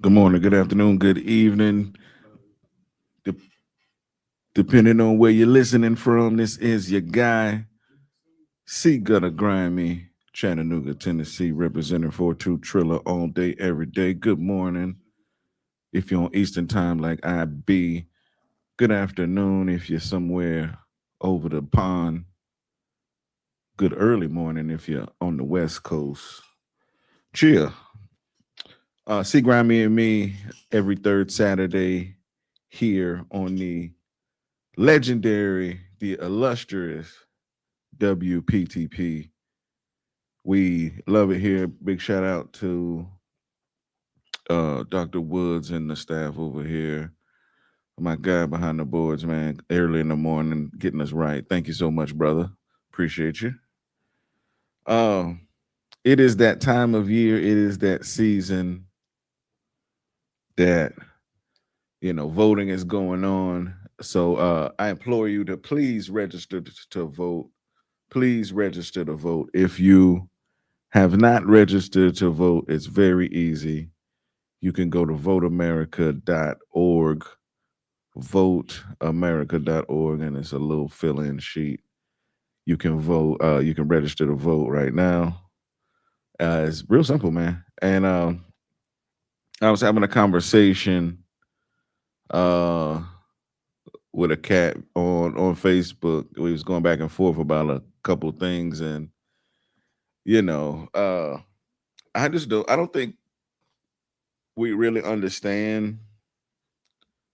Good morning, good afternoon, good evening. De- Depending on where you're listening from, this is your guy, C-Grimey, Chattanooga, Tennessee, representing 42 Triller all day, every day. Good morning if you're on Eastern time like I be. Good afternoon if you're somewhere over the pond. Good early morning if you're on the West Coast. Cheer. C-Grimey Me every third Saturday here on the legendary, the illustrious WPTP. We love it here. Big shout out to Dr. Woods and the staff over here. My guy behind the boards, man, early in the morning, getting us right. Thank you so much, brother. Appreciate you. Um, it is that time of year, it is that season that voting is going on. So I implore you to please register to vote. Please register to vote. If you have not registered to vote, it's very easy. You can go to voteamerica.org, voteamerica.org, and it's a little fill in sheet. You can vote, you can register to vote right now. It's real simple, man. And I was having a conversation uh, with a cat on Facebook. We was going back and forth about a couple of things, and you know, uh, I don't think we really understand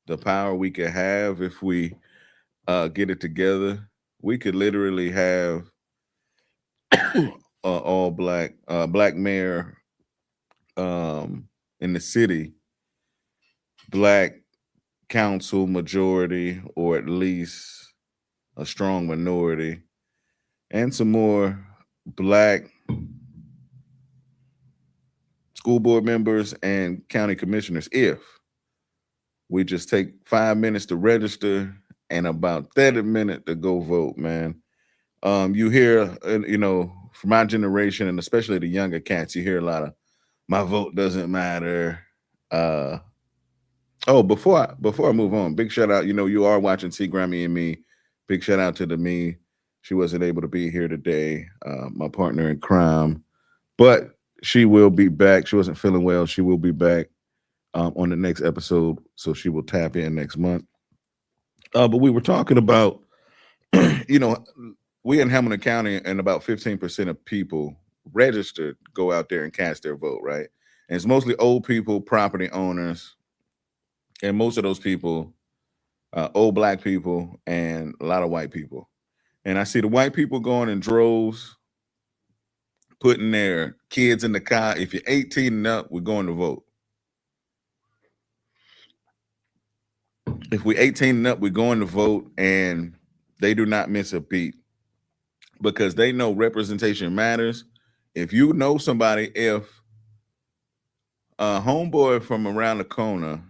the power we could have if we get it together. We could literally have all black mayor in the city, black council majority, or at least a strong minority, and some more black school board members and county commissioners if we just take 5 minutes to register and about 30 minutes to go vote, man. You hear, from my generation and especially the younger cats, you hear a lot of "my vote doesn't matter." Uh, oh, before I move on, big shout out. You are watching C-Grimey and Me. Big shout out to the me. She wasn't able to be here today. My partner in crime, but she will be back. She wasn't feeling well. She will be back on the next episode, so she will tap in next month. But we were talking about, you know, we in Hamilton County, and about 15% of people registered go out there and cast their vote, right? And it's mostly old people, property owners, and most of those people, old black people, and a lot of white people. And I see the white people going in droves, putting their kids in the car. If you're 18 and up, we're going to vote. If we're 18 and up, we're going to vote, and they do not miss a beat because they know representation matters. If you know somebody, if a homeboy from around the corner,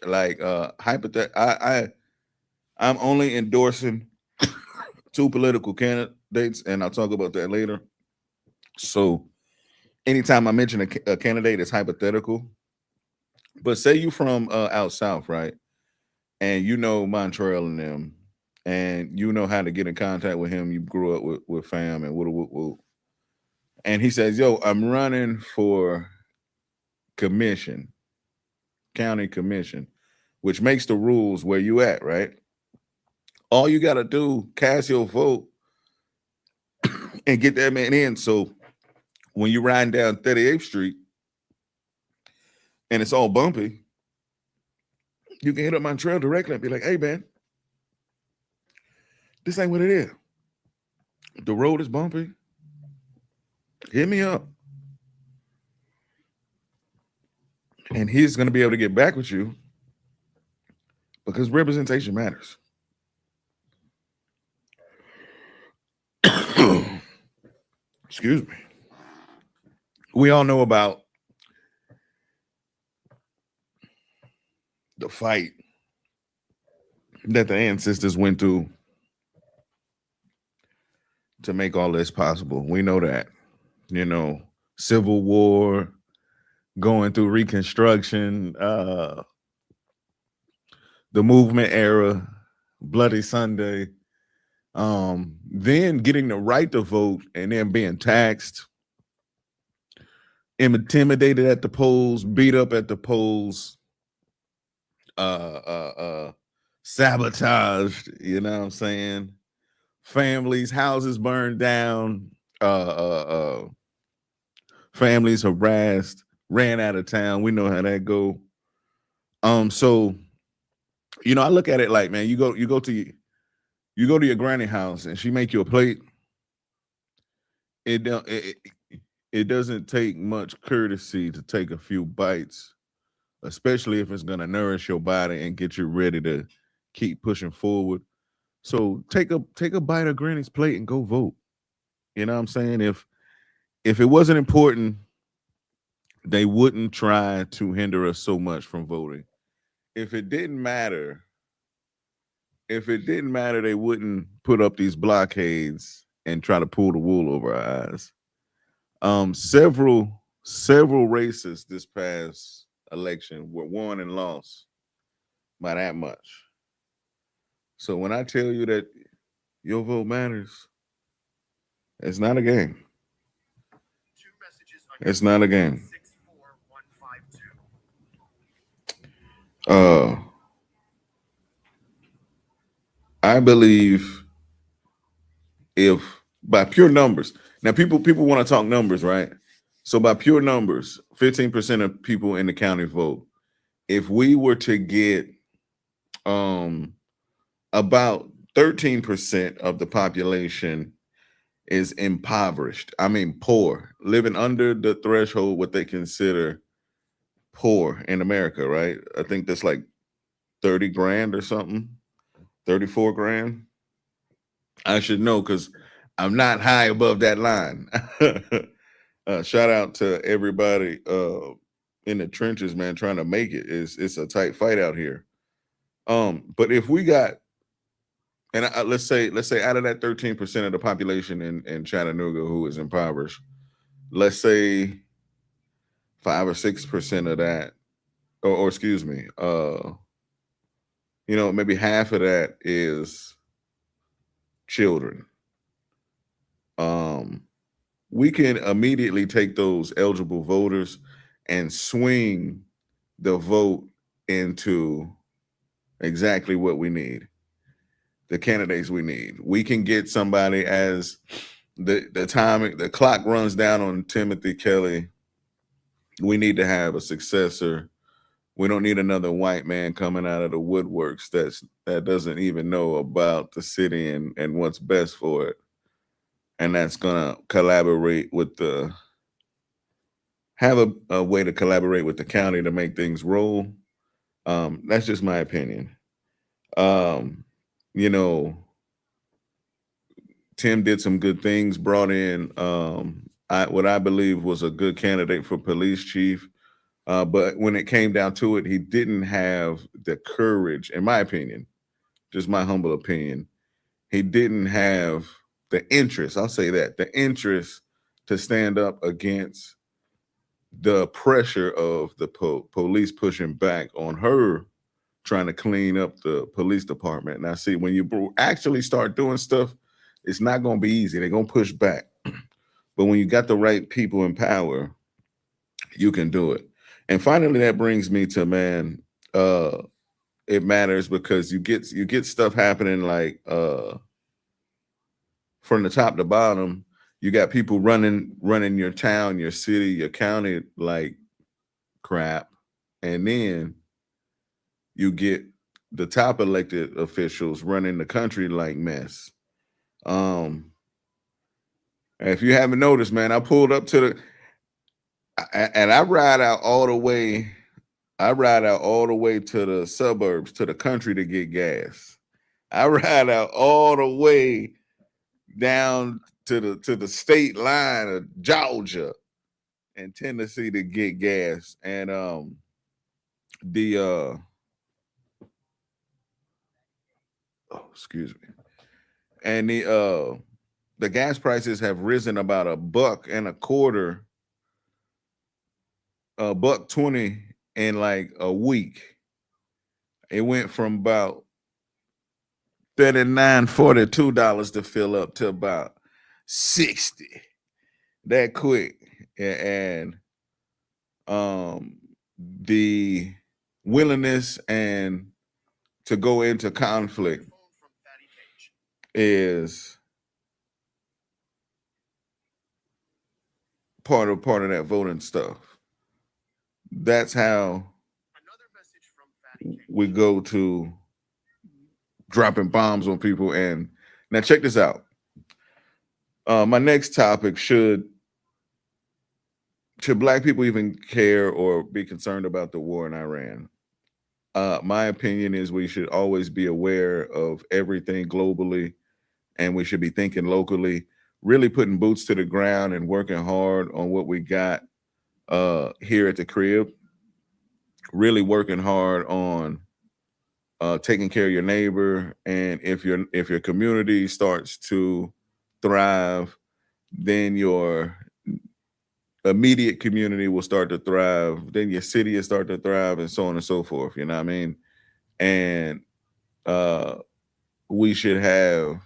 like I'm only endorsing two political candidates, and I'll talk about that later. So anytime I mention a candidate, it's hypothetical. But say you from out south, right? And you know Montreal and them, and you know how to get in contact with him. You grew up with fam and woo. And he says, "Yo, I'm running for commission, county commission," which makes the rules where you at, right? All you gotta do, cast your vote and get that man in. So when you're riding down 38th Street and it's all bumpy, you can hit up my trail directly and be like, "Hey man, this ain't what it is. The road is bumpy. Hit me up." And he's gonna be able to get back with you because representation matters. Excuse me. We all know about the fight that the ancestors went through to make all this possible. We know that, you know, Civil War, going through Reconstruction, the movement era, Bloody Sunday, then getting the right to vote and then being taxed, intimidated at the polls, beat up at the polls, uh, uh, uh, sabotaged. You know what I'm saying? Families, houses burned down, families harassed, ran out of town. We know how that go. So I look at it like, man, you go to your granny house and she make you a plate. It don't it doesn't take much courtesy to take a few bites, especially if it's gonna nourish your body and get you ready to keep pushing forward. So take a bite of granny's plate and go vote. You know what I'm saying? If it wasn't important, they wouldn't try to hinder us so much from voting. If it didn't matter, if it didn't matter, they wouldn't put up these blockades and try to pull the wool over our eyes. Several races this past election were won and lost by that much. So when I tell you that your vote matters, it's not a game. It's not a game. Uh, I believe if by pure numbers, now people want to talk numbers, right? So by pure numbers, 15% of people in the county vote. If we were to get um about 13% of the population is impoverished. I mean poor, living under the threshold what they consider poor in America, right? I think that's like 30 grand or something, 34 grand. I should know because I'm not high above that line. Shout out to everybody in the trenches, man, trying to make it. It's a tight fight out here. But if we got and let's say out of that 13% of the population in Chattanooga who is impoverished, let's say 5 or 6% of that, or excuse me, maybe half of that is children. Um, we can immediately take those eligible voters and swing the vote into exactly what we need, the candidates we need. We can get somebody as the clock runs down on Timothy Kelly. We need to have a successor. We don't need another white man coming out of the woodworks that doesn't even know about the city and what's best for it. And that's gonna collaborate with the have a way to collaborate with the county to make things roll. That's just my opinion. Um, you know, Tim did some good things, brought in what I believe was a good candidate for police chief. But when it came down to it, he didn't have the courage, in my opinion, just my humble opinion. He didn't have the interest, I'll say that, the interest to stand up against the pressure of the police pushing back on her trying to clean up the police department. And I see when you actually start doing stuff, it's not going to be easy. They're going to push back. But when you got the right people in power, you can do it. And finally, that brings me to, man, it matters because you get stuff happening like from the top to bottom. You got people running your town, your city, your county like crap, and then you get the top elected officials running the country like mess. Um, if you haven't noticed, man, I pulled up to and I ride out all the way. I ride out all the way to the suburbs, to the country to get gas. I ride out all the way down to the state line of Georgia and Tennessee to get gas. And the excuse me. And the gas prices have risen about $1.25 buck 20 in like a week. It went from about $39, $42 to fill up to about 60 that quick. And the willingness and to go into conflict is part of that voting stuff. That's how we go to dropping bombs on people. And now check this out. My next topic: should Black people even care or be concerned about the war in Iran? My opinion is we should always be aware of everything globally, and we should be thinking locally, really putting boots to the ground and working hard on what we got here at the crib. Really working hard on taking care of your neighbor, and if your community starts to thrive, then your immediate community will start to thrive. Then your city will start to thrive, and so on and so forth. You know what I mean? And uh, we should have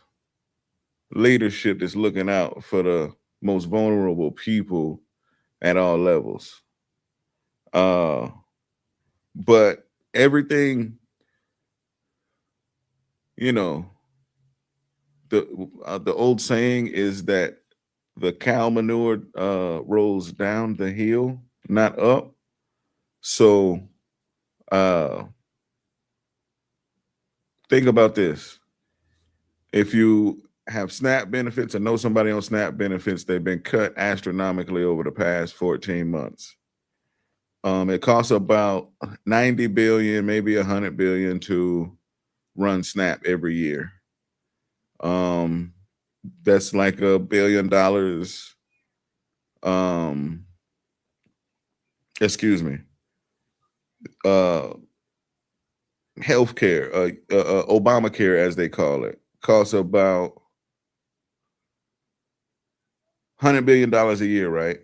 leadership that's looking out for the most vulnerable people at all levels. But everything, you know, the old saying is that the cow manure rolls down the hill, not up. So uh, think about this: if you have SNAP benefits and know somebody on SNAP benefits, they've been cut astronomically over the past 14 months. It costs about 90 billion, maybe 100 billion to run SNAP every year. That's like $1 billion. Um, excuse me. Uh, Healthcare, Obamacare, as they call it, costs about $100 billion a year, right?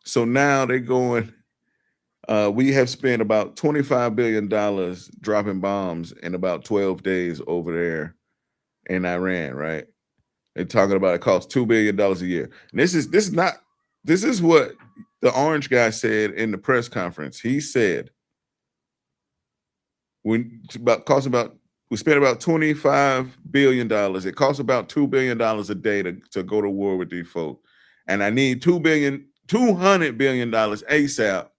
So now they're going. We have spent about $25 billion dropping bombs in about 12 days over there in Iran, right? They're talking about it costs $2 billion a year. And this is what the orange guy said in the press conference. He said we spent about $25 billion. It costs about $2 billion a day to go to war with these folks. And I need $200 billion ASAP.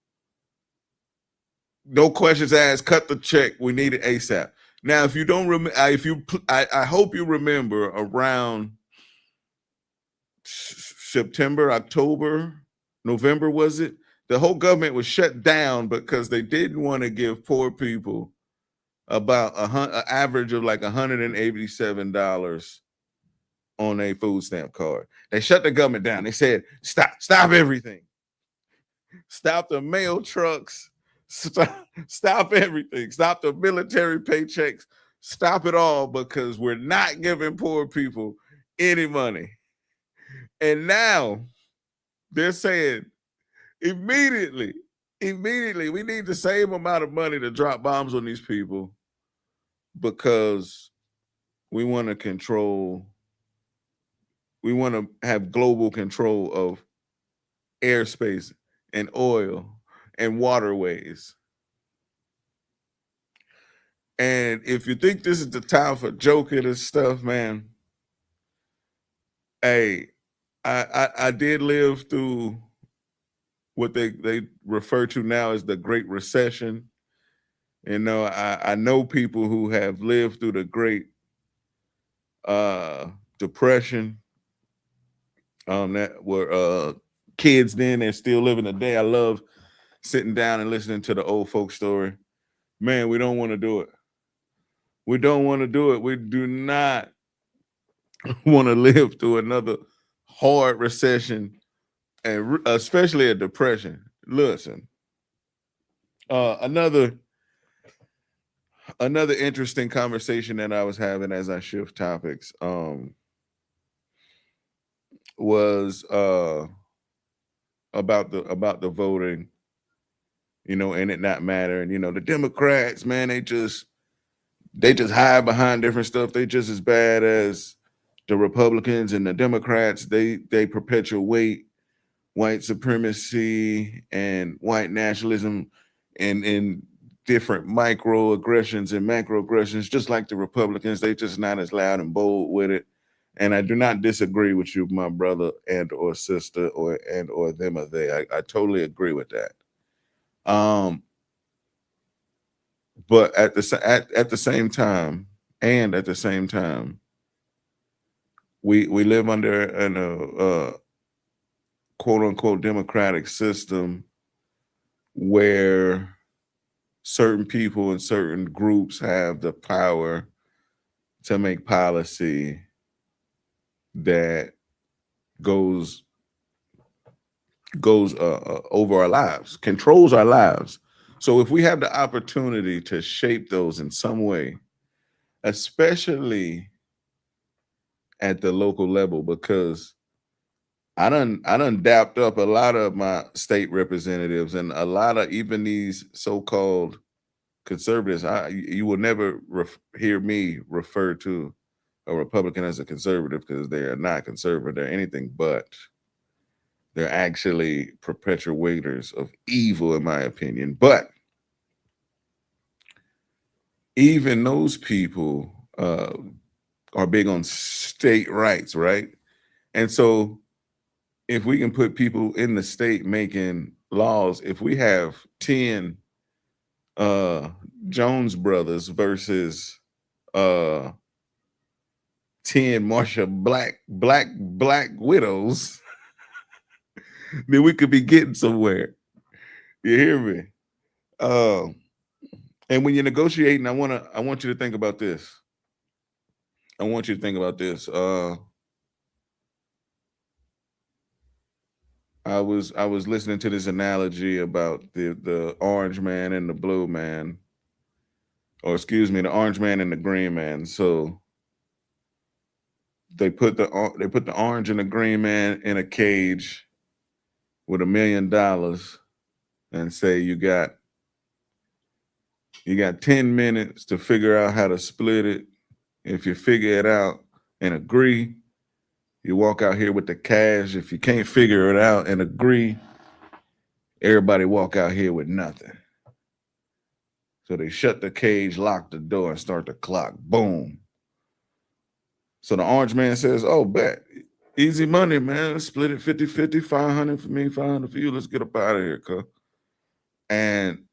No questions asked. Cut the check. We need it ASAP. Now, if you don't remember, I hope you remember around September, October, November, was it? The whole government was shut down because they didn't want to give poor people about an average of like $187 on a food stamp card. They shut the government down. They said, stop everything. Stop the mail trucks. Stop everything. Stop the military paychecks. Stop it all, because we're not giving poor people any money. And now they're saying immediately, we need the same amount of money to drop bombs on these people, because we want to have global control of airspace and oil and waterways. And if you think this is the time for joking and stuff, man, hey, I did live through what they refer to now as the Great Recession. You know, I know people who have lived through the Great Depression, that were kids then and still living today. I love sitting down and listening to the old folk story. Man, we don't want to do it. We don't want to do it. We do not want to live through another hard recession, and especially a depression. Listen, another interesting conversation that I was having as I shift topics was about the voting, and it not matter. And the Democrats, man, they just hide behind different stuff. They just as bad as the Republicans, and the Democrats. They perpetuate white supremacy and white nationalism, and different microaggressions and macroaggressions, just like the Republicans. They just not as loud and bold with it. And I do not disagree with you, my brother and or sister, or them or they. I totally agree with that. Um, but at the same time, we live under an quote unquote democratic system where certain people and certain groups have the power to make policy that goes over our lives, controls our lives. So if we have the opportunity to shape those in some way, especially at the local level, because I done dapped up a lot of my state representatives and a lot of even these so-called conservatives. You will never hear me refer to a Republican as a conservative, because they are not conservative. They're anything but. They're actually perpetuators of evil, in my opinion. But even those people are big on state rights, right? And so if we can put people in the state making laws, if we have 10 uh Jones brothers versus uh 10 Marsha black widows, then we could be getting somewhere. You hear me? Uh, and when you're negotiating, I want you to think about this. I want you to think about this. I was listening to this analogy about the orange man and the blue man, or excuse me, the orange man and the green man. So they put the orange and the green man in a cage with $1 million, and say you got 10 minutes to figure out how to split it. If you figure it out and agree, you walk out here with the cash. If you can't figure it out and agree, everybody walk out here with nothing. So they shut the cage, lock the door, and start the clock. Boom. So the orange man says, "Oh, bet. Easy money, man. Let's split it 50-50, 500 for me, 500 for you. Let's get up out of here, cuz." And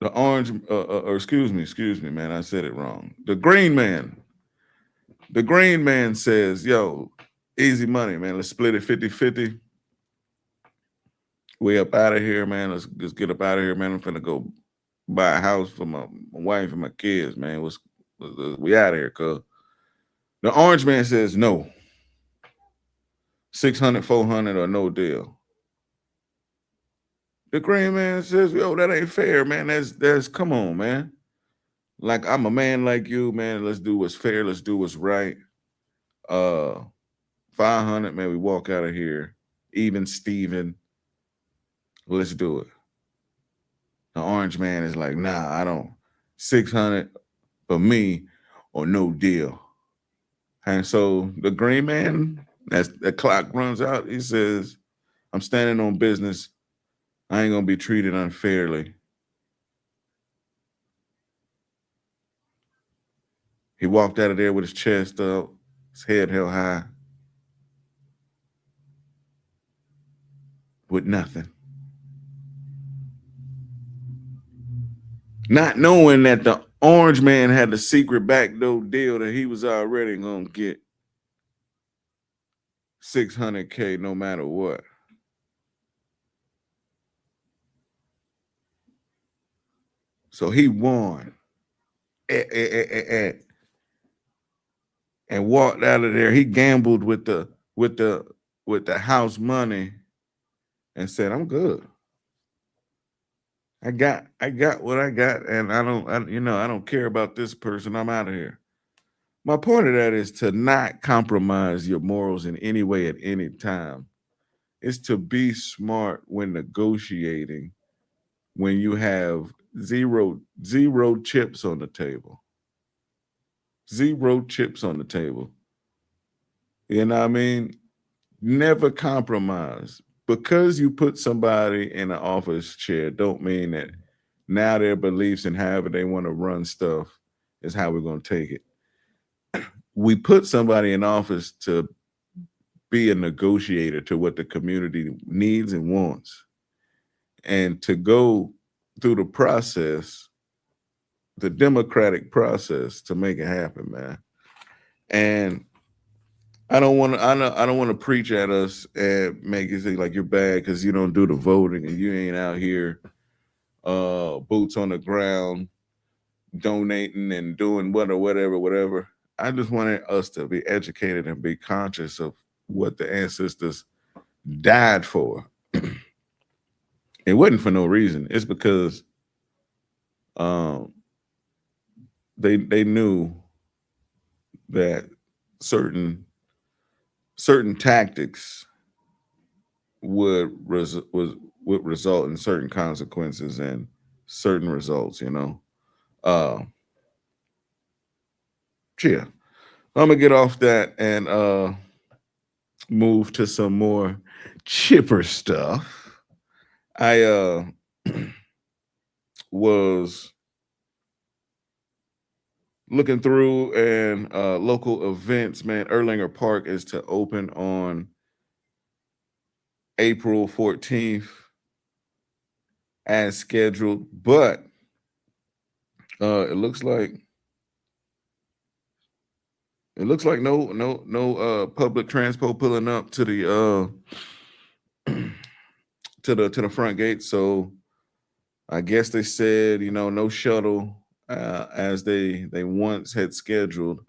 the orange, or excuse me, man. I said it wrong. The green man says, "Yo, easy money, man. Let's split it 50-50. We up out of here, man. Let's get up out of here, man. I'm finna go buy a house for my wife and my kids, man. We out of here, cuz." The orange man says no. 600, 400, or no deal. The green man says, "Yo, that ain't fair, man. That's come on, man. Like, I'm a man like you, man. Let's do what's fair. Let's do what's right. Uh 500, man. We walk out of here. Even Steven. Let's do it." The orange man is like, "Nah, I don't. 600 for me or no deal." And so the green man, as the clock runs out, he says, "I'm standing on business. I ain't gonna be treated unfairly." He walked out of there with his chest up, his head held high, with nothing. Not knowing that the orange man had the secret backdoor deal that he was already gonna get 600K no matter what. So he won. And walked out of there. He gambled with the house money and said, "I'm good. I got what I got, and I don't care about this person. I'm out of here." My point of that is to not compromise your morals in any way at any time. is to be smart when negotiating, when you have zero chips on the table. Zero chips on the table. You know what I mean? Never compromise. Because you put somebody in an office chair don't mean that now their beliefs and however they want to run stuff is how we're going to take it. We put somebody in office to be a negotiator to what the community needs and wants, and to go through the process, the democratic process, to make it happen, man. And I don't want to preach at us and make it seem like you're bad because you don't do the voting and you ain't out here boots on the ground donating and doing whatever. I just wanted us to be educated and be conscious of what the ancestors died for. It wasn't for no reason. It's because um, they knew that certain tactics would would result in certain consequences and certain results. Uh, yeah. I'm gonna get off that and move to some more chipper stuff. I was looking through and local events, man. Erlanger Park is to open on April 14th as scheduled, but it looks like no public transport pulling up to the to the front gate. So I guess they said, no shuttle as they once had scheduled.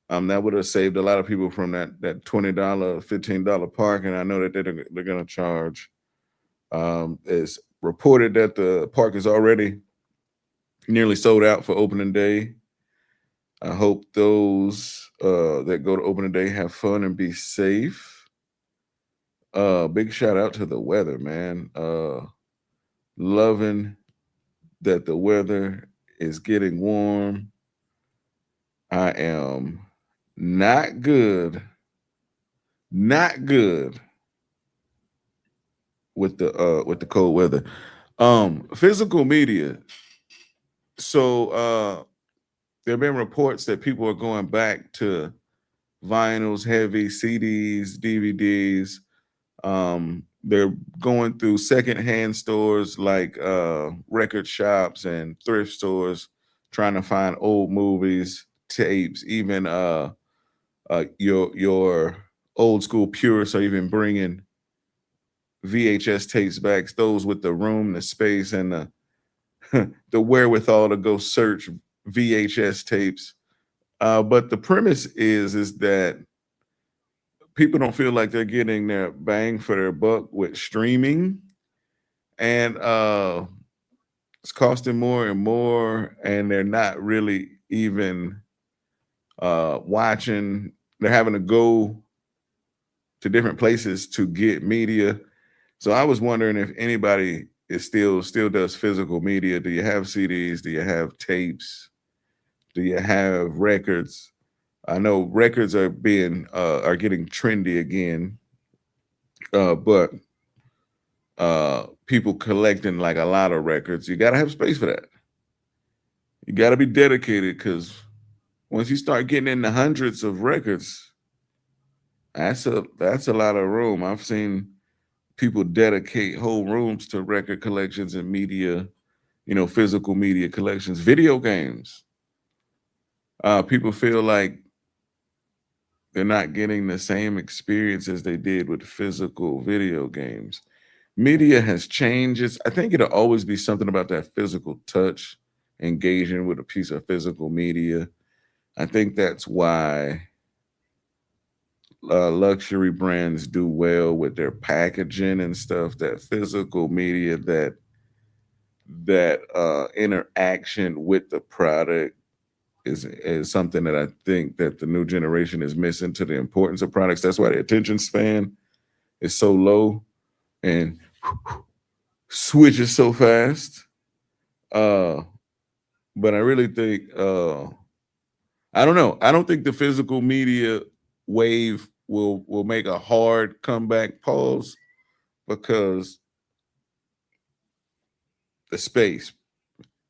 That would have saved a lot of people from that $20, $15 parking. I know that they're gonna charge. It's reported that the park is already nearly sold out for opening day. I hope those that go to opening day have fun and be safe. Big shout out to the weather, man. Loving that the weather is getting warm. I am not good, not good with the cold weather. Physical media. So there have been reports that people are going back to vinyls, heavy CDs, DVDs. They're going through secondhand stores like record shops and thrift stores, trying to find old movies, tapes, even your old school purists are even bringing VHS tapes back. Those with the room, the space, and the wherewithal to go search VHS tapes. But the premise is that people don't feel like they're getting their bang for their buck with streaming, and it's costing more and more, and they're not really even watching. They're having to go to different places to get media. So I was wondering if anybody is still does physical media. Do you have CDs? Do you have tapes? Do you have records? I know records are getting trendy again, but people collecting like a lot of records, you gotta have space for that. You gotta be dedicated because once you start getting in the hundreds of records, that's a lot of room. I've seen people dedicate whole rooms to record collections and media, physical media collections, video games. People feel like they're not getting the same experience as they did with physical video games. Media has changed. I think it'll always be something about that physical touch, engaging with a piece of physical media. I think that's why luxury brands do well with their packaging and stuff. That physical media, that interaction with the product is something that I think that the new generation is missing to the importance of products. That's why the attention span is so low. and switches so fast. Uh, but I really think I don't know. I don't think the physical media wave will make a hard comeback pause because the space.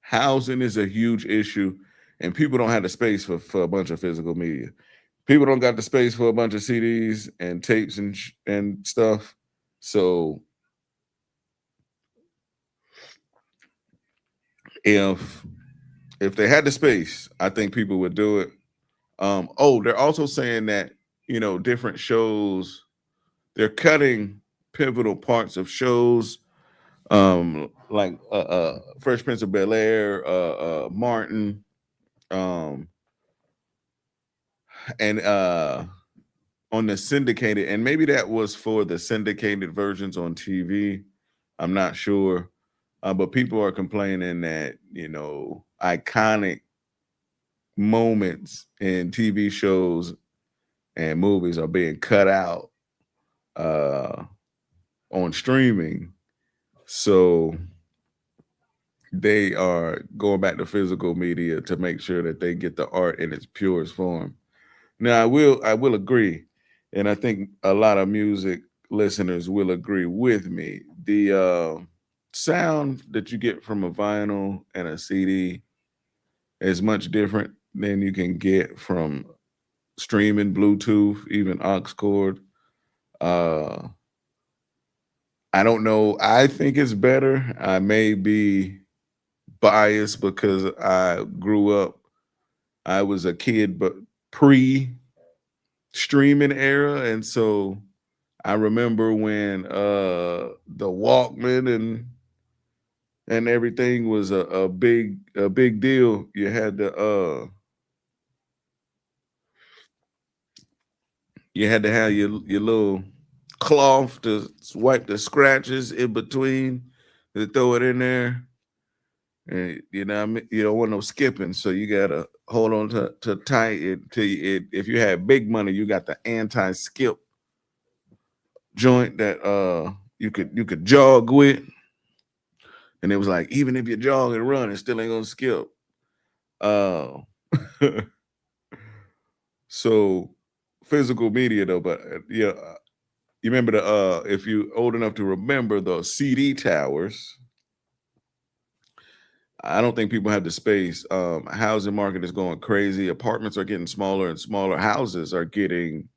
Housing is a huge issue, and people don't have the space for a bunch of physical media. People don't got the space for a bunch of CDs and tapes and stuff. So if if they had the space, I think people would do it. Oh, they're also saying that different shows they're cutting pivotal parts of shows, like Fresh Prince of Bel Air, Martin, um, and on the syndicated, and maybe that was for the syndicated versions on TV. I'm not sure, but people are complaining that iconic moments in TV shows and movies are being cut out uh, on streaming. So they are going back to physical media to make sure that they get the art in its purest form. Now, I will agree, and I think a lot of music listeners will agree with me. The sound that you get from a vinyl and a CD is much different than you can get from streaming, Bluetooth, even aux cord. Uh, I don't know. I think it's better. I may be biased because I grew up. I was a kid, but pre streaming era, and so I remember when the Walkman and everything was a big deal. You had to have your little cloth to wipe the scratches in between, to throw it in there. And you don't want no skipping, so you gotta hold on to tight if you had big money, you got the anti-skip joint that you could jog with. And it was like, even if you jog and run, it still ain't gonna skip. Uh, so physical media though, but yeah, you remember if you old enough to remember the CD towers. I don't think people have the space. Housing market is going crazy. Apartments are getting smaller and smaller. Houses are getting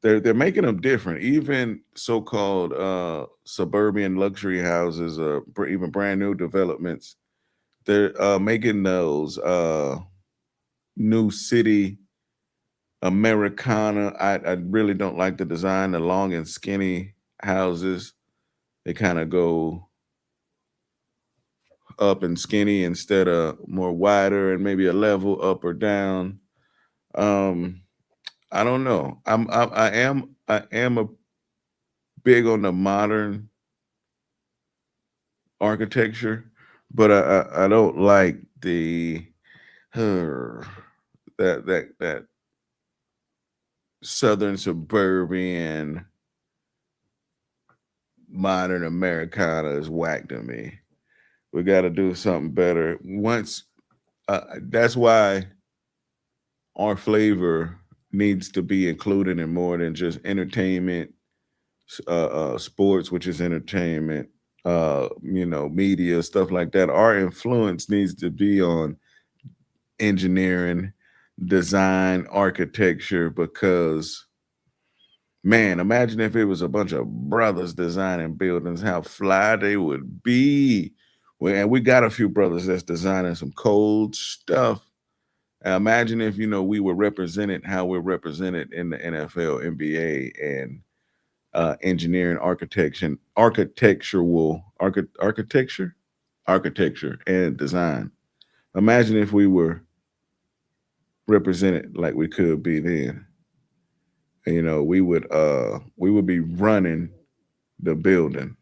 they're making them different. Even so-called suburban luxury houses, even brand new developments, they're making those new city Americana. I really don't like the design, the long and skinny houses. They kind of go up and skinny instead of more wider and maybe a level up or down. Um, I don't know. I am a big on the modern architecture, but I don't like the uh, that southern suburban modern Americana is whack to me. We got to do something better. That's why our flavor needs to be included in more than just entertainment, sports, which is entertainment, media, stuff like that. Our influence needs to be on engineering, design, architecture, because man, imagine if it was a bunch of brothers designing buildings, how fly they would be. Well, and we got a few brothers that's designing some cold stuff. Imagine if we were represented how we're represented in the NFL, NBA, and engineering, architecture, and design. Imagine if we were represented like we could be then. We would be running the building.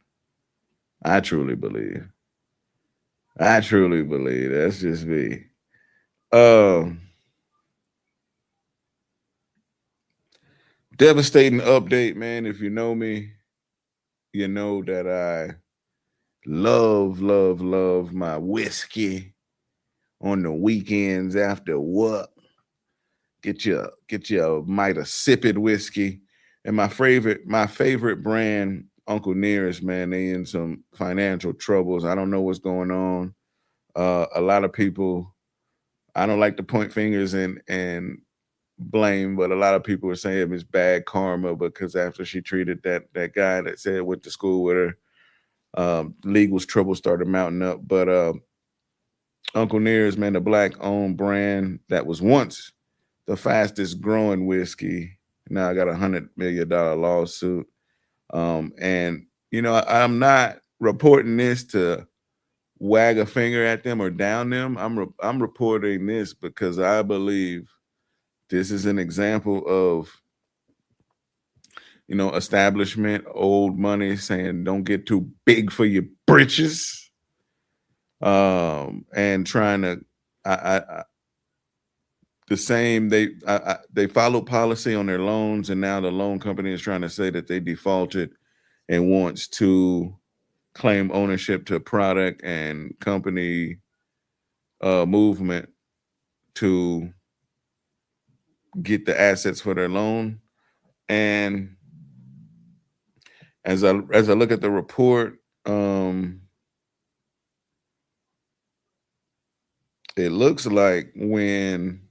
I truly believe. I truly believe. That's just me. Um, Devastating update, man. If you know me, you know that I love, love, love my whiskey on the weekends after work. Get your might of sipping whiskey. And my favorite brand, Uncle Nearest, man, they in some financial troubles. I don't know what's going on. A lot of people, I don't like to point fingers and blame, but a lot of people are saying it's bad karma because after she treated that guy that said went to school with her, legal trouble started mounting up. But Uncle Nearest, man, the black owned brand that was once the fastest growing whiskey. Now I got $100 million lawsuit. And I'm not reporting this to wag a finger at them or down them. I'm reporting this because I believe this is an example of establishment, old money saying don't get too big for your britches, and trying to I the same they followed policy on their loans, and now the loan company is trying to say that they defaulted and wants to claim ownership to product and company movement to get the assets for their loan. And as I look at the report, it looks like when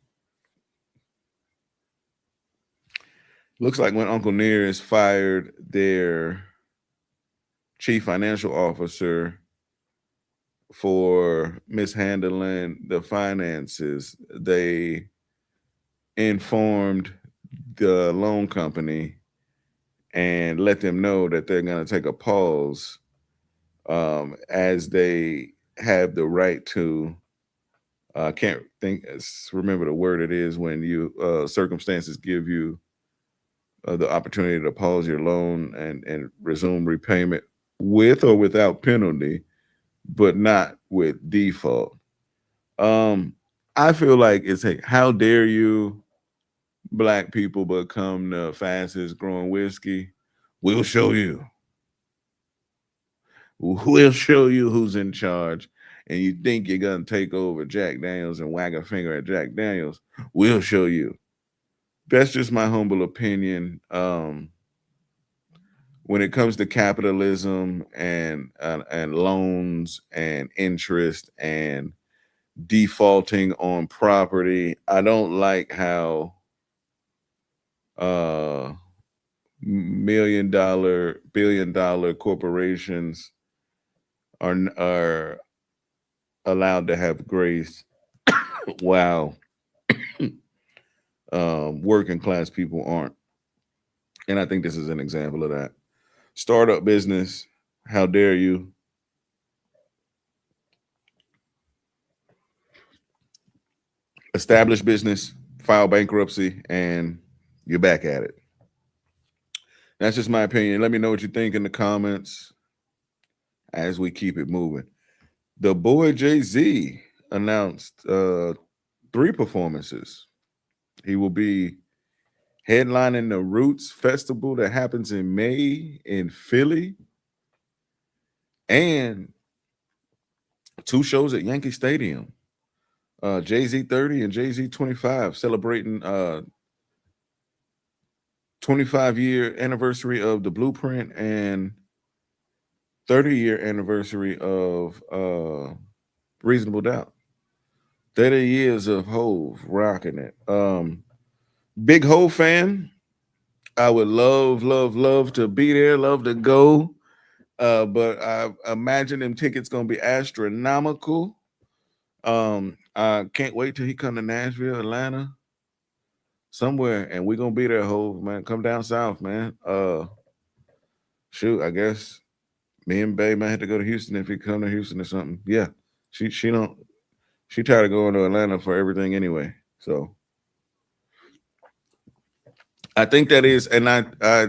Uncle Nearest fired their chief financial officer for mishandling the finances, they informed the loan company and let them know that they're going to take a pause, as they have the right to. I can't remember the word it is when you circumstances give you the opportunity to pause your loan and resume repayment with or without penalty, but not with default. Um, I feel like it's how dare you, black people, become the fastest growing whiskey? We'll show you. We'll show you who's in charge. And you think you're gonna take over Jack Daniels and wag a finger at Jack Daniels? We'll show you. That's just my humble opinion. When it comes to capitalism and loans and interest and defaulting on property, I don't like how uh billion dollar corporations are allowed to have grace while working class people aren't. And I think this is an example of that. Startup business, how dare you? Established business, file bankruptcy, and you're back at it. That's just my opinion. Let me know what you think in the comments as we keep it moving. The boy Jay-Z announced three performances. He will be headlining the Roots Festival that happens in May in Philly, and two shows at Yankee Stadium. Jay-Z 30 and Jay-Z 25, celebrating 25-year anniversary of the Blueprint and 30-year anniversary of Reasonable Doubt. 30 years of Hove rocking it. Big Hove fan. I would love, love, love to be there, love to go. But I imagine them tickets gonna be astronomical. I can't wait till he come to Nashville, Atlanta, somewhere, and we're gonna be there, Hove, man. Come down south, man. Shoot, I guess me and Bay might have to go to Houston if he come to Houston or something. Yeah. She don't she tired of going to Atlanta for everything anyway. So I think that is, and I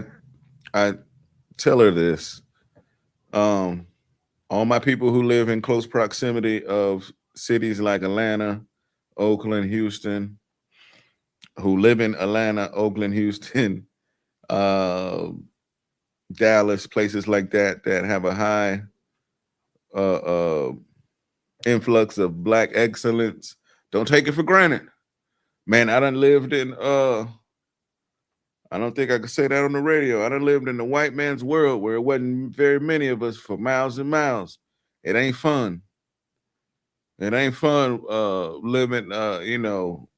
tell her this. Um, all my people who live in close proximity of cities like Atlanta, Oakland, Houston, who live in Atlanta, Oakland, Houston, uh, Dallas, places like that have a high uh, uh, influx of black excellence. Don't take it for granted, man. I done lived in. I don't think I could say that on the radio. I done lived in the white man's world where it wasn't very many of us for miles and miles. It ain't fun. It ain't fun living, dang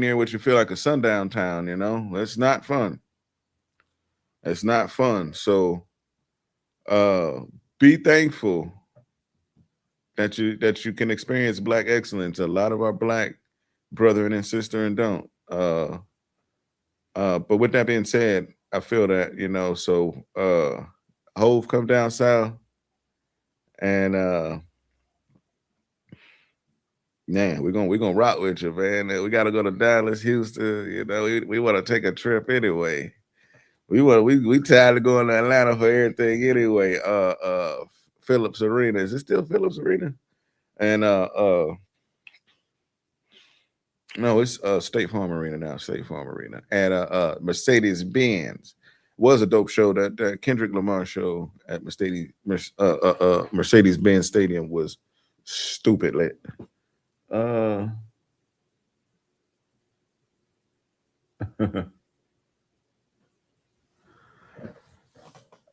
near what you feel like a sundown town, It's not fun. It's not fun. So uh be thankful that you can experience black excellence. A lot of our black brethren and sister and don't. But with that being said, I feel that, so Hove come down south and man, we're gonna rock with you, man. We gotta go to Dallas, Houston, we wanna take a trip anyway. We tired of going to Atlanta for everything anyway. Phillips Arena. Is it still Phillips Arena? And no, it's State Farm Arena now. State Farm Arena. And Mercedes Benz was a dope show. That Kendrick Lamar show at Mercedes Benz Stadium was stupid lit. Uh,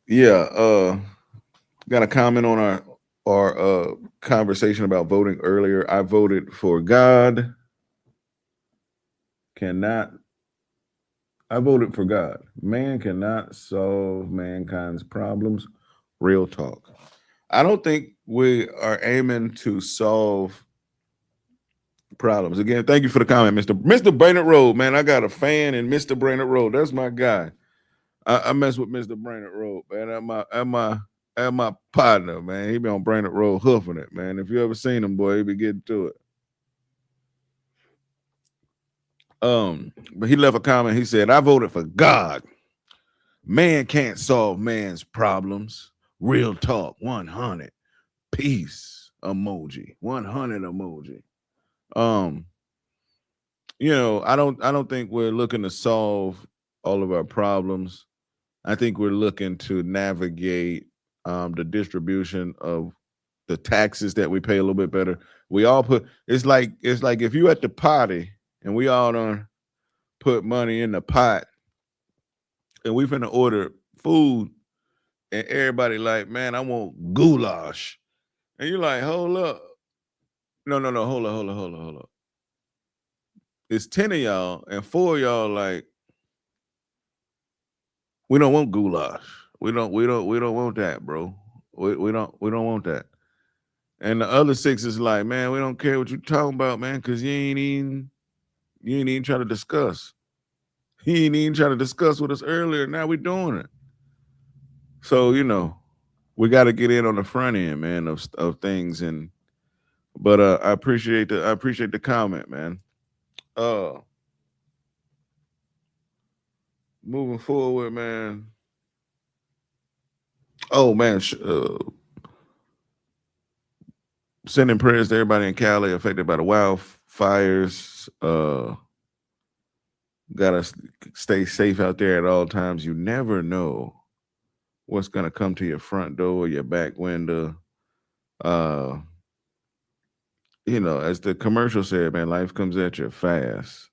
yeah. Got a comment on our conversation about voting earlier. I voted for God. Cannot I voted for God. Man cannot solve mankind's problems. Real talk. I don't think we are aiming to solve problems. Again, thank you for the comment, Mr. Brainerd Road. Man, I got a fan in Mr. Brainerd Road. That's my guy. I mess with Mr. Brainerd Road, man. At my partner, man. He be on Brainerd Road hoofing it, man. If you ever seen him, boy, he be getting to it. But he left a comment. He said, I voted for God. Man can't solve man's problems. Real talk, 100. Peace emoji, 100 emoji. Um, I don't think we're looking to solve all of our problems. I think we're looking to navigate the distribution of the taxes that we pay a little bit better. We all put it's like if you at the party and we all don't put money in the pot and we finna order food and everybody like, man, I want goulash. And you're like, hold up. No, hold up. It's 10 of y'all, and 4 of y'all like, we don't want goulash. We don't want that, bro. We don't want that. And the other 6 is like, man, we don't care what you talking about, man, because you ain't even trying to discuss. He ain't even trying to discuss with us earlier. Now we doing it. So, we got to get in on the front end, man, of things. But I appreciate the comment, man. Uh Moving forward, man. Oh man, sending prayers to everybody in Cali affected by the wildfires. Gotta stay safe out there at all times. You never know what's gonna come to your front door, your back window. Uh, as the commercial said, man, life comes at you fast.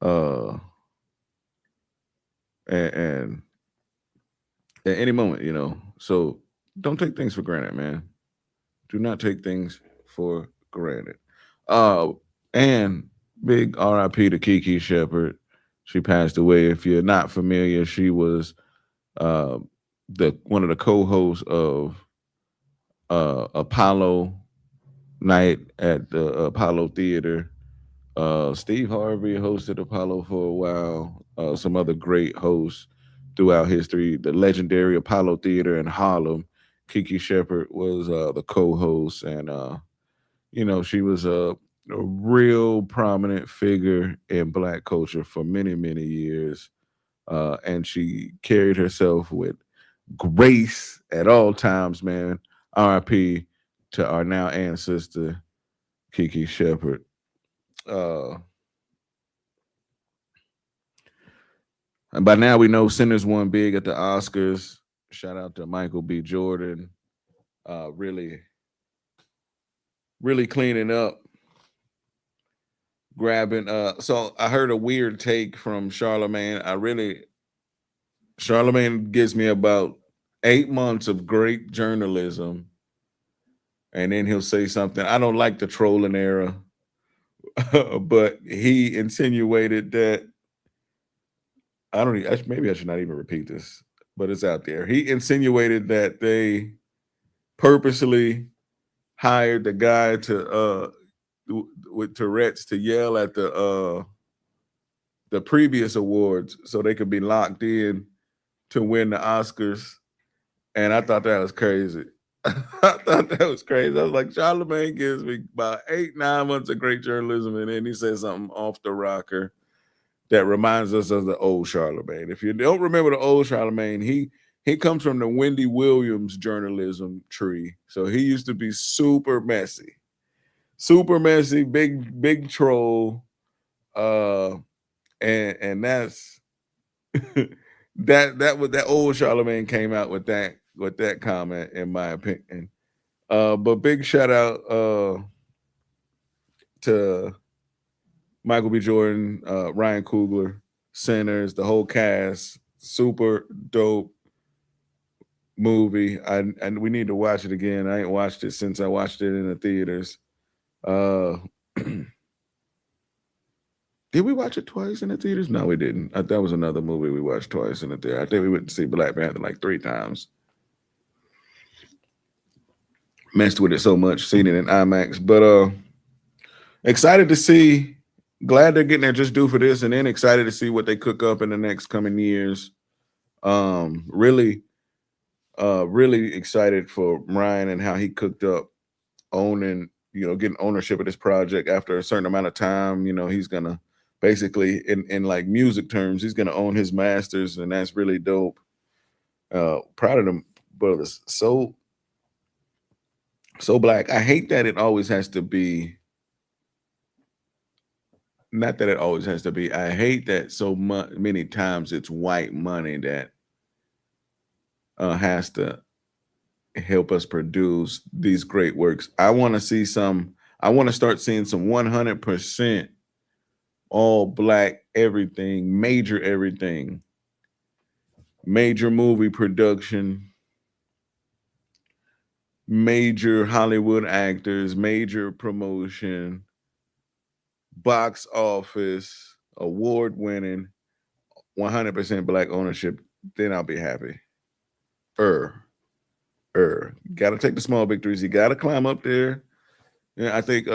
Uh, and at any moment, So don't take things for granted, man. Do not take things for granted. Uh, and big RIP to Kiki Shepard. She passed away. If you're not familiar, she was uh, the one of the co-hosts of Apollo Night at the Apollo Theater. Steve Harvey hosted Apollo for a while. Some other great hosts throughout history. The legendary Apollo Theater in Harlem. Kiki Shepard was the co-host, and she was a real prominent figure in Black culture for many, many years, and she carried herself with grace at all times. Man, R.I.P. to our now ancestor Kiki Shepard. Uh, And by now we know Sinners won big at the Oscars. Shout out to Michael B. Jordan. Really, really cleaning up, grabbing. So I heard a weird take from Charlemagne. Charlemagne gives me about 8 months of great journalism, and then he'll say something. I don't like the trolling era, but he insinuated that I don't. Maybe I should not even repeat this, but it's out there. He insinuated that they purposely hired the guy to with Tourette's to yell at the previous awards so they could be locked in to win the Oscars. And I thought that was crazy. I thought that was crazy. I was like, Charlemagne gives me about 8, 9 months of great journalism, and then he says something off the rocker that reminds us of the old Charlemagne. If you don't remember the old Charlemagne, he comes from the Wendy Williams journalism tree. So he used to be super messy, big troll. And that's that old Charlemagne came out with that comment, in my opinion. But big shout out to Michael B. Jordan, Ryan Coogler, Sinners, the whole cast. Super dope movie. And we need to watch it again. I ain't watched it since I watched it in the theaters. Did we watch it twice in the theaters? No, we didn't. That was another movie we watched twice in the theater. I think we went to see Black Panther like 3 times. Messed with it so much, seen it in IMAX. But excited to see. Glad they're getting their just due for this, and then excited to see what they cook up in the next coming years. Really excited for Ryan and how he cooked up owning, getting ownership of this project after a certain amount of time. He's gonna basically, in like music terms, he's gonna own his masters, and that's really dope. Proud of them brothers. So black. I hate that it always has to be. Not that it always has to be. I hate that so many times it's white money that has to help us produce these great works. I want to see some. I want to start seeing some 100% all black everything, major movie production, major Hollywood actors, major promotion, box office, award winning, 100% black ownership. Then I'll be happy. Got to take the small victories. You got to climb up there. Yeah, I think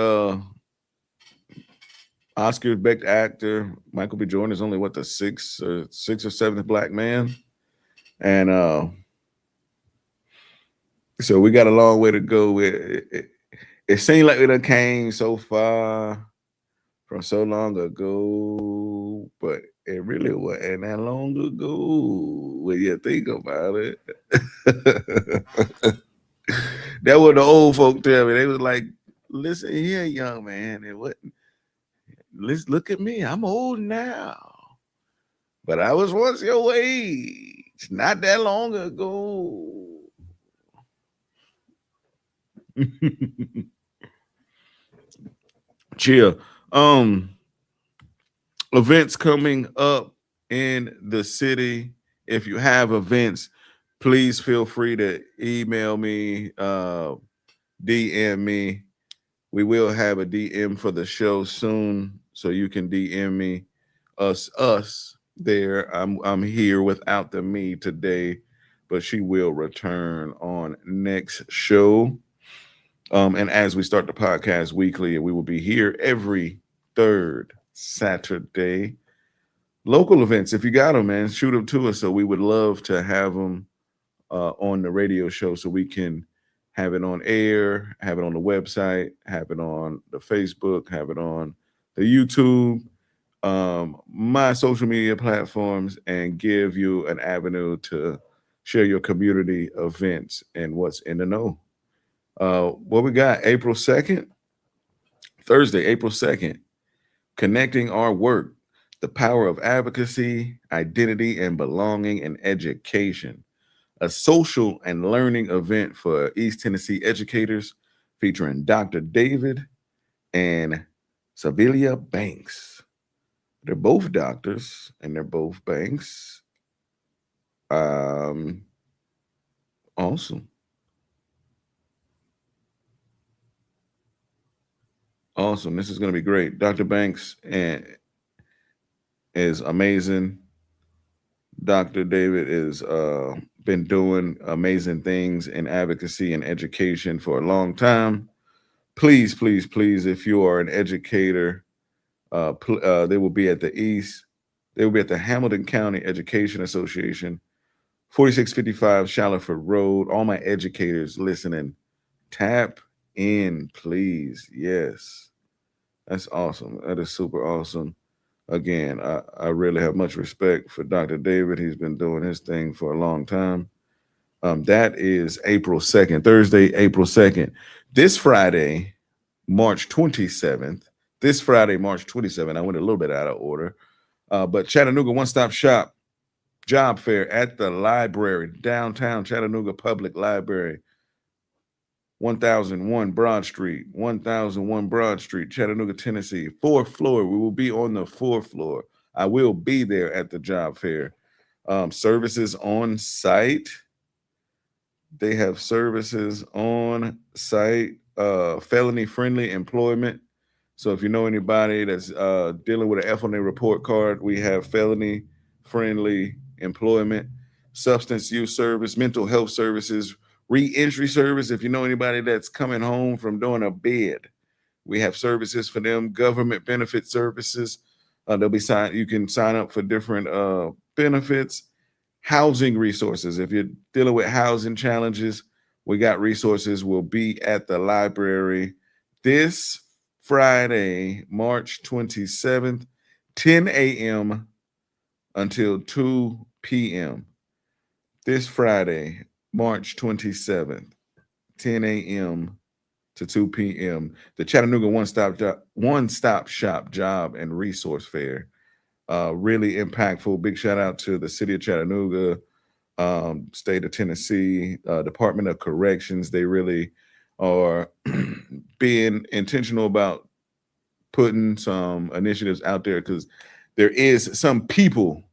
Oscar Beck actor Michael B. Jordan is only the sixth or seventh black man, and so we got a long way to go. It seemed like we done came so far from so long ago, but it really wasn't that long ago when you think about it. That what the old folk tell me. They was like, "Listen here, young man, it wasn't. Let's look at me. I'm old now, but I was once your age, not that long ago." Chill. Events coming up in the city. If you have events, please feel free to email me, DM me. We will have a DM for the show soon, so you can DM me. Us there. I'm here without the me today, but she will return on next show. And as we start the podcast weekly, we will be here every third Saturday. Local events, if you got them, man, shoot them to us. So we would love to have them on the radio show so we can have it on air, have it on the website, have it on the Facebook, have it on the YouTube, my social media platforms, and give you an avenue to share your community events and what's in the know. What we got? April 2nd, Thursday, April 2nd, connecting our work. The Power of Advocacy, Identity and Belonging in Education, a social and learning event for East Tennessee educators featuring Dr. David and Sevilla Banks. They're both doctors and they're both Banks. Um, awesome. Awesome. This is going to be great. Dr. Banks is amazing. Dr. David is been doing amazing things in advocacy and education for a long time. Please, please, please, if you are an educator, they will be at the East. They will be at the Hamilton County Education Association, 4655 Shaliford Road. All my educators listening, tap in, please. Yes, that's awesome. That is super awesome. Again, I really have much respect for Dr. David. He's been doing his thing for a long time. That is April 2nd, Thursday, April 2nd. This Friday, March 27th. This Friday, March 27th. I went a little bit out of order. But Chattanooga One Stop Shop Job Fair at the library, downtown Chattanooga Public Library, 1001 Broad Street, 1001 Broad Street, Chattanooga, Tennessee. Fourth floor. We will be on the fourth floor. I will be there at the job fair. Services on site. They have services on site, felony friendly employment. So if you know anybody that's dealing with an FOA report card, we have felony friendly employment, substance use service, mental health services, reentry service. If you know anybody that's coming home from doing a bid, we have services for them, government benefit services. You can sign up for different benefits, housing resources. If you're dealing with housing challenges, we got resources. We'll be at the library this Friday, March 27th, 10 a.m. until 2 p.m. This Friday, March 27th, 10 a.m. to 2 p.m. The Chattanooga One Stop Shop Job and Resource Fair. Really impactful. Big shout out to the city of Chattanooga, state of Tennessee, Department of Corrections. They really are being intentional about putting some initiatives out there because there is some people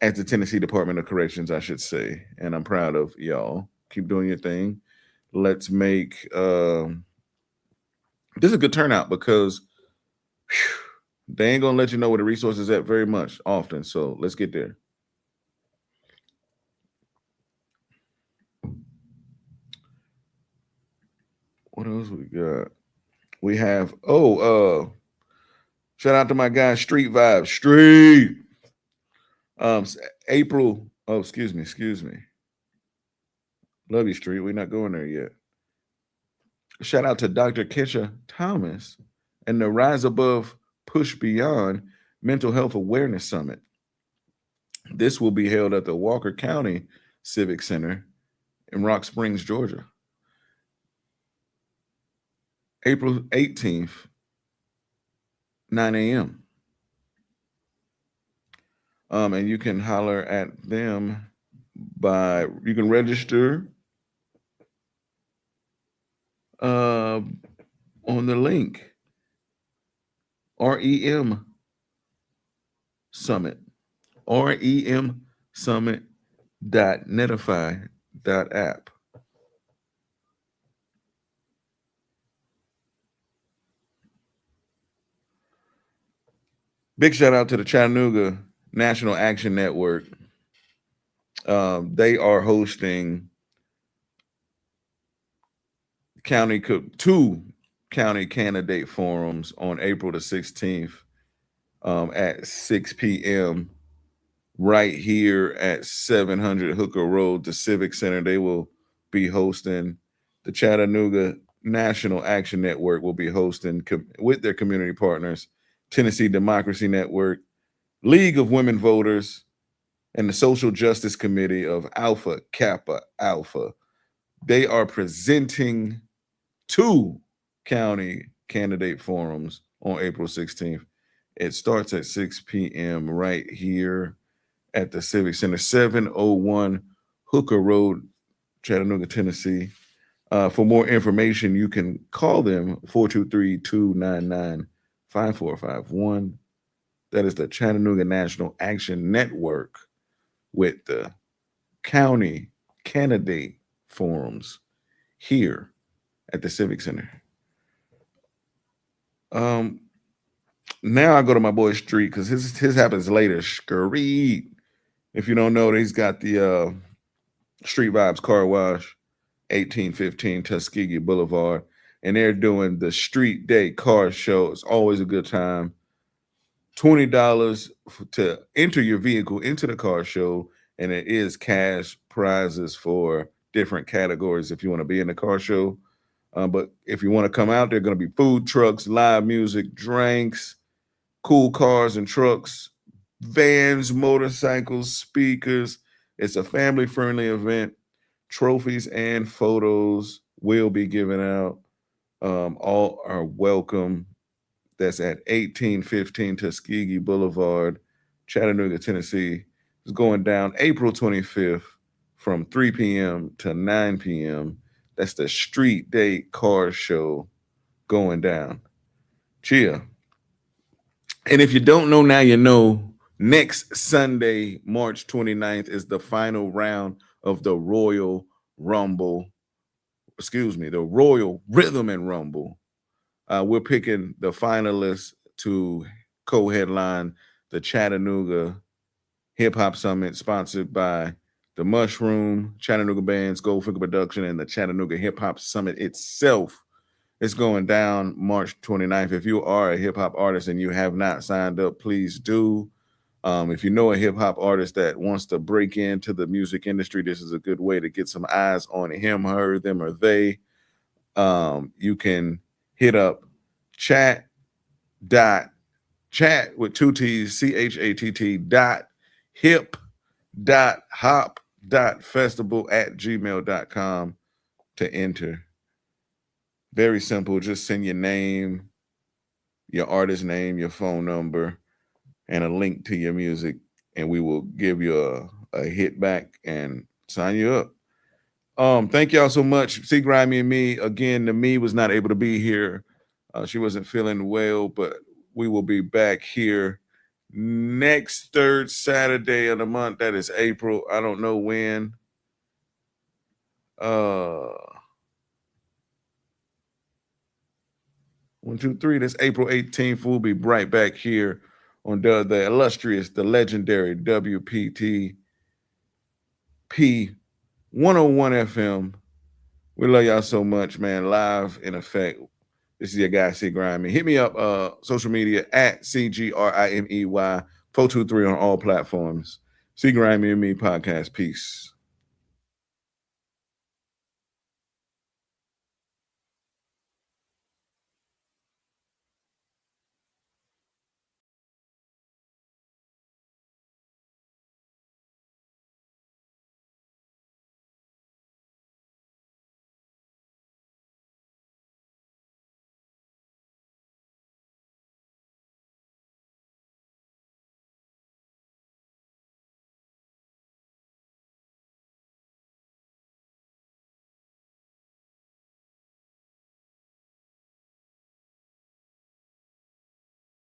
at the Tennessee Department of Corrections, I should say, and I'm proud of y'all. Keep doing your thing. Let's make this is a good turnout because they ain't gonna let you know where the resources at very much often. So let's get there. What else we got? We have shout out to my guy Street Vibes. Street. April. Oh, excuse me. Love you, Street. We're not going there yet. Shout out to Dr. Kesha Thomas and the Rise Above Push Beyond Mental Health Awareness Summit. This will be held at the Walker County Civic Center in Rock Springs, Georgia. April 18th, 9 a.m. And you can holler at them you can register on the link REM Summit, REM Summit.netify.app. Big shout out to the Chattanooga National Action Network. They are hosting two county candidate forums on April the 16th at 6 p.m. right here at 700 Hooker Road, the Civic Center. They will be hosting the Chattanooga National Action Network will be hosting with their community partners, Tennessee Democracy Network, League of Women Voters, and the Social Justice Committee of Alpha Kappa Alpha. They are presenting two county candidate forums on April 16th It starts at 6 p.m. right here at the Civic Center, 701 Hooker Road, Chattanooga, Tennessee. For more information, you can call them 423-299-5451. That is the Chattanooga National Action Network with the county candidate forums here at the Civic Center. Um, Now I go to my boy Street because his happens later. Street. If you don't know, he's got the Street Vibes Car Wash, 1815 Tuskegee Boulevard, and they're doing the Street Day Car Show. It's always a good time. $20 to enter your vehicle into the car show, and it is cash prizes for different categories if you want to be in the car show. But if you want to come out, there are going to be food trucks, live music, drinks, cool cars and trucks, vans, motorcycles, speakers. It's a family friendly event. Trophies and photos will be given out. All are welcome. That's at 1815 Tuskegee Boulevard, Chattanooga, Tennessee. It's going down April 25th from 3 p.m. to 9 p.m. That's the Street Day Car Show going down. Cheer. And if you don't know now, you know, next Sunday, March 29th, is the final round of the Royal Rumble. Excuse me, the Royal Rhythm and Rumble. We're picking the finalists to co-headline the Chattanooga Hip Hop Summit, sponsored by the Mushroom, Chattanooga Bands, Goldfinger Production, and the Chattanooga Hip Hop Summit itself. It's going down March 29th. If you are a hip hop artist and you have not signed up, please do. If you know a hip hop artist that wants to break into the music industry, this is a good way to get some eyes on him, her, them, or they. You can hit up chat with two T's, CHATT hip hop festival at gmail.com to enter. Very simple. Just send your name, your artist name, your phone number, and a link to your music, and we will give you a hit back and sign you up. Thank y'all so much. C-Grimey Me. Again, the me was not able to be here. She wasn't feeling well, but we will be back here next third Saturday of the month. That is April. I don't know when. 1, 2, 3. That's April 18th. We'll be right back here on the illustrious, the legendary WPTP 101 FM. We love y'all so much, man. Live in effect. This is your guy, C-Grimey. Hit me up, social media at CGRIMEY 423 on all platforms. C-Grimey Me podcast. Peace.